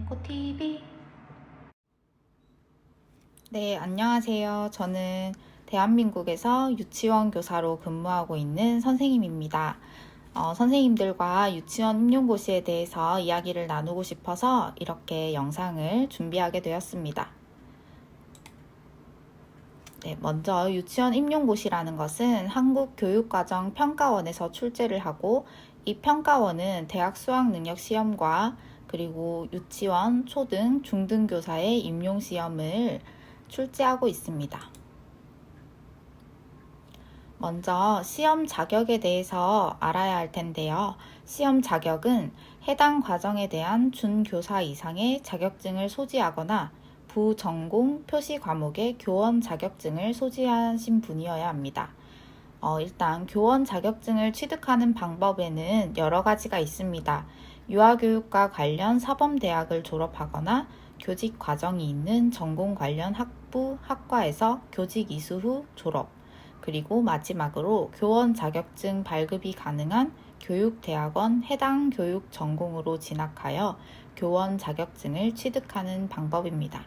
꼬TV. 네, 안녕하세요. 저는 대한민국에서 유치원 교사로 근무하고 있는 선생님입니다. 선생님들과 유치원 임용고시에 대해서 이야기를 나누고 싶어서 이렇게 영상을 준비하게 되었습니다. 네, 먼저 유치원 임용고시라는 것은 한국교육과정평가원에서 출제를 하고, 이 평가원은 대학 수학능력시험과 그리고 유치원, 초등, 중등교사의 임용시험을 출제하고 있습니다. 먼저 시험 자격에 대해서 알아야 할 텐데요. 시험 자격은 해당 과정에 대한 준교사 이상의 자격증을 소지하거나 부전공 표시 과목의 교원 자격증을 소지하신 분이어야 합니다. 일단 교원 자격증을 취득하는 방법에는 여러 가지가 있습니다. 유아교육과 관련 사범대학을 졸업하거나 교직 과정이 있는 전공 관련 학부, 학과에서 교직 이수 후 졸업, 그리고 마지막으로 교원 자격증 발급이 가능한 교육대학원 해당 교육 전공으로 진학하여 교원 자격증을 취득하는 방법입니다.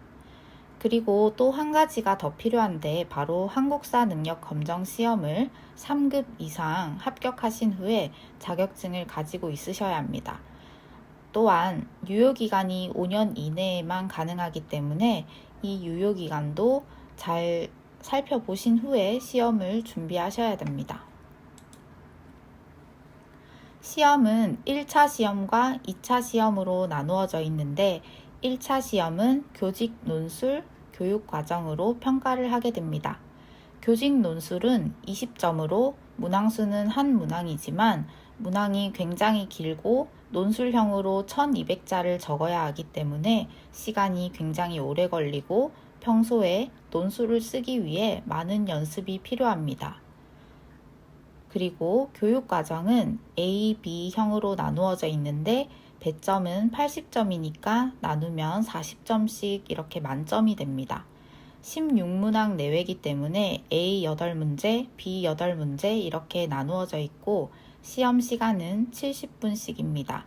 그리고 또 한 가지가 더 필요한데, 바로 한국사 능력 검정 시험을 3급 이상 합격하신 후에 자격증을 가지고 있으셔야 합니다. 또한 유효기간이 5년 이내에만 가능하기 때문에 이 유효기간도 잘 살펴보신 후에 시험을 준비하셔야 됩니다. 시험은 1차 시험과 2차 시험으로 나누어져 있는데, 1차 시험은 교직 논술 교육 과정으로 평가를 하게 됩니다. 교직 논술은 20점으로 문항수는 한 문항이지만 문항이 굉장히 길고 논술형으로 1200자를 적어야 하기 때문에 시간이 굉장히 오래 걸리고 평소에 논술을 쓰기 위해 많은 연습이 필요합니다. 그리고 교육과정은 A, B형으로 나누어져 있는데, 배점은 80점이니까 나누면 40점씩 이렇게 만점이 됩니다. 16문항 내외이기 때문에 A 8문제, B 8문제 이렇게 나누어져 있고, 시험 시간은 70분씩입니다.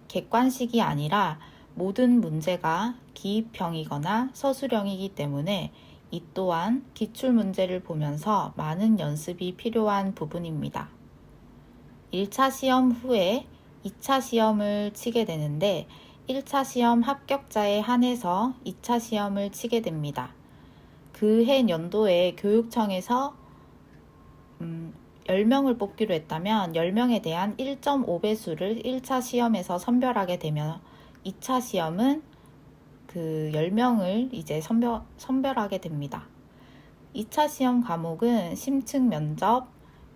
객관식이 아니라 모든 문제가 기입형이거나 서술형이기 때문에 이 또한 기출문제를 보면서 많은 연습이 필요한 부분입니다. 1차 시험 후에 2차 시험을 치게 되는데, 1차 시험 합격자에 한해서 2차 시험을 치게 됩니다. 그 해 연도에 교육청에서 10명을 뽑기로 했다면 10명에 대한 1.5배수를 1차 시험에서 선별하게 되면 2차 시험은 그 10명을 이제 선별하게 됩니다. 2차 시험 과목은 심층 면접,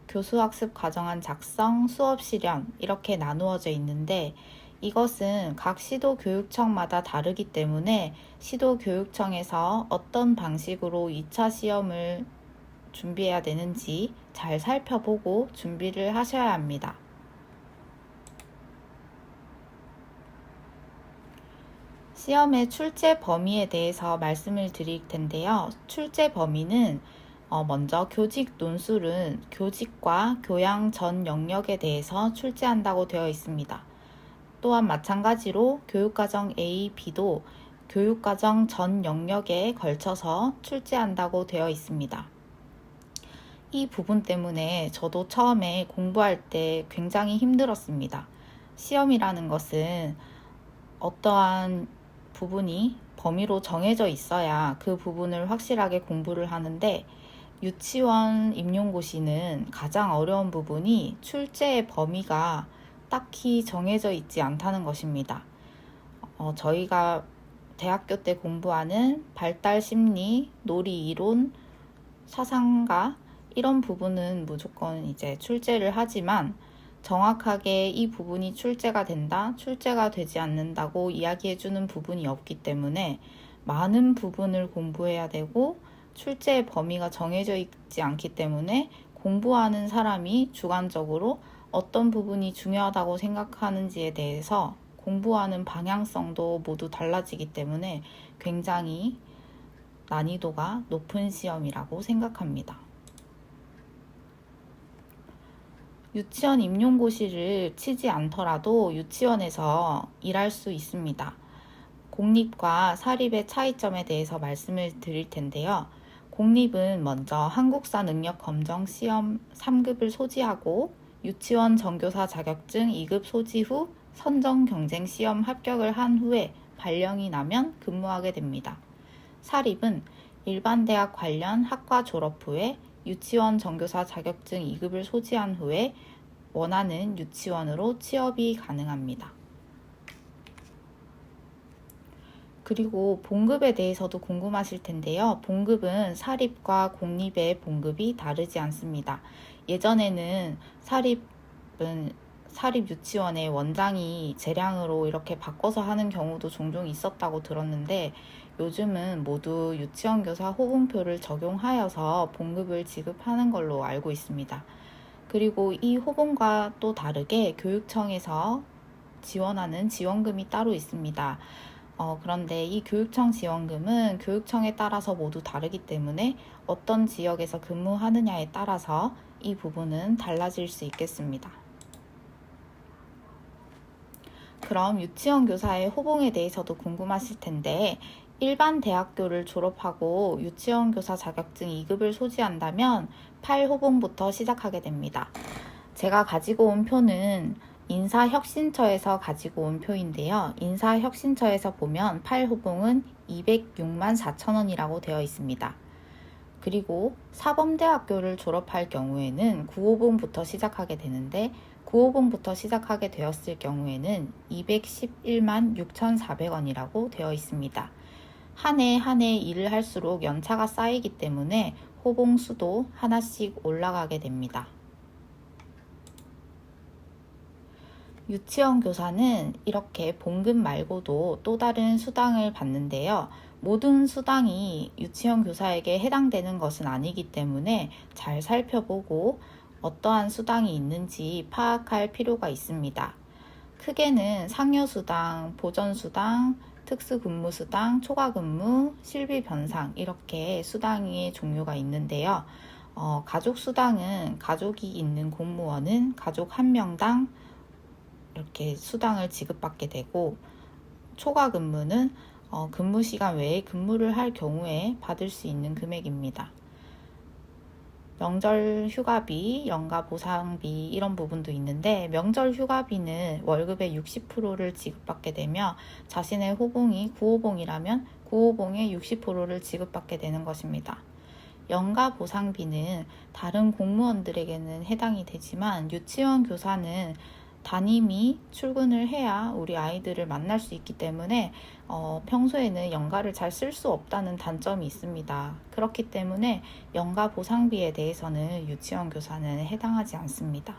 교수학습 과정안 작성, 수업 실현 이렇게 나누어져 있는데, 이것은 각 시도 교육청마다 다르기 때문에 시도 교육청에서 어떤 방식으로 2차 시험을 준비해야 되는지 잘 살펴보고 준비를 하셔야 합니다. 시험의 출제 범위에 대해서 말씀을 드릴 텐데요. 출제 범위는 먼저 교직 논술은 교직과 교양 전 영역에 대해서 출제한다고 되어 있습니다. 또한 마찬가지로 교육과정 A, B도 교육과정 전 영역에 걸쳐서 출제한다고 되어 있습니다. 이 부분 때문에 저도 처음에 공부할 때 굉장히 힘들었습니다. 시험이라는 것은 어떠한 부분이 범위로 정해져 있어야 그 부분을 확실하게 공부를 하는데, 유치원 임용고시는 가장 어려운 부분이 출제의 범위가 딱히 정해져 있지 않다는 것입니다. 저희가 대학교 때 공부하는 발달 심리, 놀이 이론, 사상가 이런 부분은 무조건 이제 출제를 하지만, 정확하게 이 부분이 출제가 된다, 출제가 되지 않는다고 이야기해주는 부분이 없기 때문에 많은 부분을 공부해야 되고, 출제의 범위가 정해져 있지 않기 때문에 공부하는 사람이 주관적으로 어떤 부분이 중요하다고 생각하는지에 대해서 공부하는 방향성도 모두 달라지기 때문에 굉장히 난이도가 높은 시험이라고 생각합니다. 유치원 임용고시를 치지 않더라도 유치원에서 일할 수 있습니다. 공립과 사립의 차이점에 대해서 말씀을 드릴 텐데요. 공립은 먼저 한국사 능력 검정 시험 3급을 소지하고 유치원 전교사 자격증 2급 소지 후 선정 경쟁 시험 합격을 한 후에 발령이 나면 근무하게 됩니다. 사립은 일반 대학 관련 학과 졸업 후에 유치원 전교사 자격증 2급을 소지한 후에 원하는 유치원으로 취업이 가능합니다. 그리고 봉급에 대해서도 궁금하실 텐데요. 봉급은 사립과 공립의 봉급이 다르지 않습니다. 예전에는 사립 유치원의 원장이 재량으로 이렇게 바꿔서 하는 경우도 종종 있었다고 들었는데 요즘은 모두 유치원 교사 호봉표를 적용하여서 봉급을 지급하는 걸로 알고 있습니다. 그리고 이 호봉과 또 다르게 교육청에서 지원하는 지원금이 따로 있습니다. 그런데 이 교육청 지원금은 교육청에 따라서 모두 다르기 때문에 어떤 지역에서 근무하느냐에 따라서 이 부분은 달라질 수 있겠습니다. 그럼 유치원 교사의 호봉에 대해서도 궁금하실 텐데 일반 대학교를 졸업하고 유치원 교사 자격증 2급을 소지한다면 8호봉부터 시작하게 됩니다. 제가 가지고 온 표는 인사혁신처에서 가지고 온 표인데요. 인사혁신처에서 보면 8호봉은 206만 4천 원이라고 되어 있습니다. 그리고 사범대학교를 졸업할 경우에는 9호봉부터 시작하게 되는데 9호봉부터 시작하게 되었을 경우에는 211만 6,400원이라고 되어 있습니다. 한 해 한 해 일을 할수록 연차가 쌓이기 때문에 호봉 수도 하나씩 올라가게 됩니다. 유치원 교사는 이렇게 봉급 말고도 또 다른 수당을 받는데요. 모든 수당이 유치원 교사에게 해당되는 것은 아니기 때문에 잘 살펴보고 어떠한 수당이 있는지 파악할 필요가 있습니다. 크게는 상여수당, 보전수당, 특수근무수당, 초과근무, 실비변상 이렇게 수당의 종류가 있는데요. 가족수당은 가족이 있는 공무원은 가족 한 명당 이렇게 수당을 지급받게 되고 초과근무는 근무 시간 외에 근무를 할 경우에 받을 수 있는 금액입니다. 명절 휴가비, 연가 보상비 이런 부분도 있는데 명절 휴가비는 월급의 60%를 지급받게 되며 자신의 호봉이 9호봉이라면 9호봉의 60%를 지급받게 되는 것입니다. 연가 보상비는 다른 공무원들에게는 해당이 되지만 유치원 교사는 담임이 출근을 해야 우리 아이들을 만날 수 있기 때문에 평소에는 연가를 잘 쓸 수 없다는 단점이 있습니다. 그렇기 때문에 연가 보상비에 대해서는 유치원 교사는 해당하지 않습니다.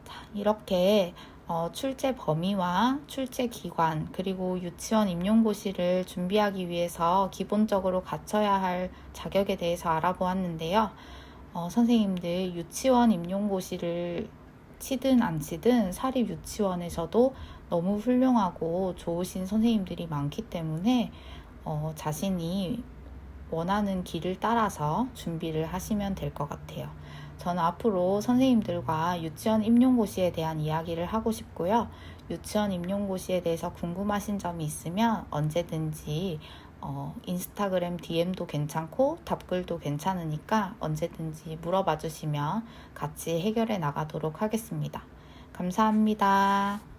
자, 이렇게 출제 범위와 출제 기관 그리고 유치원 임용고시를 준비하기 위해서 기본적으로 갖춰야 할 자격에 대해서 알아보았는데요. 선생님들 유치원 임용고시를 치든 안 치든 사립 유치원에서도 너무 훌륭하고 좋으신 선생님들이 많기 때문에 자신이 원하는 길을 따라서 준비를 하시면 될 것 같아요. 저는 앞으로 선생님들과 유치원 임용고시에 대한 이야기를 하고 싶고요. 유치원 임용고시에 대해서 궁금하신 점이 있으면 언제든지 인스타그램 DM도 괜찮고 답글도 괜찮으니까 언제든지 물어봐 주시면 같이 해결해 나가도록 하겠습니다. 감사합니다.